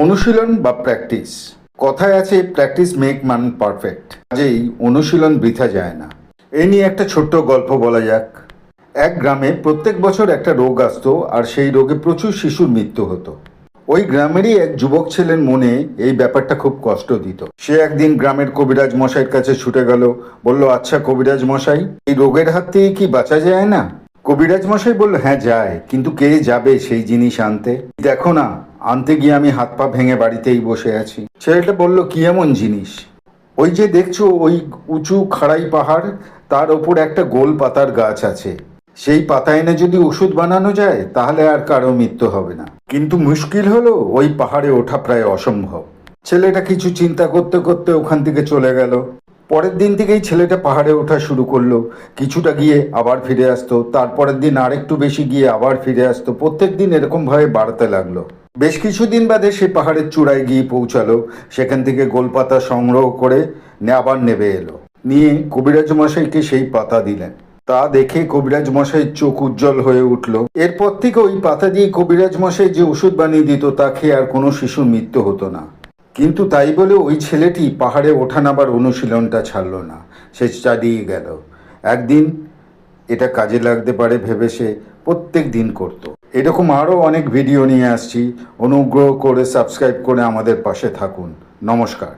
অনুশীলন বা প্র্যাকটিস। কথায় আছে প্র্যাকটিস মেক ম্যান পারফেক্ট, কাজেই অনুশীলন বৃথা যায় না। এ নিয়ে একটা ছোট্ট গল্প বলা যাক। এক গ্রামে প্রত্যেক বছর একটা রোগ আসতো, আর সেই রোগে প্রচুর শিশুর মৃত্যু হতো। ওই গ্রামেরই এক যুবক ছেলের মনে এই ব্যাপারটা খুব কষ্ট দিত। সে একদিন গ্রামের কবিরাজ মশাইয়ের কাছে ছুটে গেল। বলল, আচ্ছা কবিরাজ মশাই, এই রোগের হাত থেকে কি বাঁচা যায় না? কবিরাজ মশাই বলল, হ্যাঁ যায়, কিন্তু কে যাবে সেই জিনিস আনতে? দেখো না, আনতে গিয়ে আমি হাত পা ভেঙে বাড়িতেই বসে আছি। ছেলেটা বলল, কি এমন জিনিস? ওই যে দেখছো ওই উঁচু খাড়াই পাহাড়, তার ওপর একটা গোল পাতার গাছ আছে। সেই পাতা এনে যদি ওষুধ বানানো যায় তাহলে আর কারো মৃত্যু হবে না, কিন্তু মুশকিল হলো ওই পাহাড়ে ওঠা প্রায় অসম্ভব। ছেলেটা কিছু চিন্তা করতে করতে ওখান থেকে চলে গেল। পরের দিন থেকেই ছেলেটা পাহাড়ে ওঠা শুরু করলো। কিছুটা গিয়ে আবার ফিরে আসতো, তারপরের দিন আরেকটু বেশি গিয়ে আবার ফিরে আসতো। প্রত্যেক দিন এরকমভাবে বাড়তে লাগলো। বেশ কিছুদিন বাদে সে পাহাড়ের চূড়ায় গিয়ে পৌঁছালো। সেখান থেকে গোলপাতা সংগ্রহ করে আবার নেবে এলো। নিয়ে কবিরাজ মশাইকে সেই পাতা দিলেন। তা দেখে কবিরাজ মশাইয়ের চোখ উজ্জ্বল হয়ে উঠল। এরপর থেকে ওই পাতা দিয়ে কবিরাজ মশাই যে ওষুধ বানিয়ে দিত তা খেয়ে আর কোনো শিশুর মৃত্যু হতো না। কিন্তু তাই বলে ওই ছেলেটি পাহাড়ে ওঠা নামার অনুশীলনটা ছাড়ল না, সে চালিয়ে গেল। একদিন এটা কাজে লাগতে পারে ভেবে সে প্রত্যেক দিন করত। এরকম আরও অনেক ভিডিও নিয়ে আসছি। অনুগ্রহ করে সাবস্ক্রাইব করে আমাদের পাশে থাকুন। নমস্কার।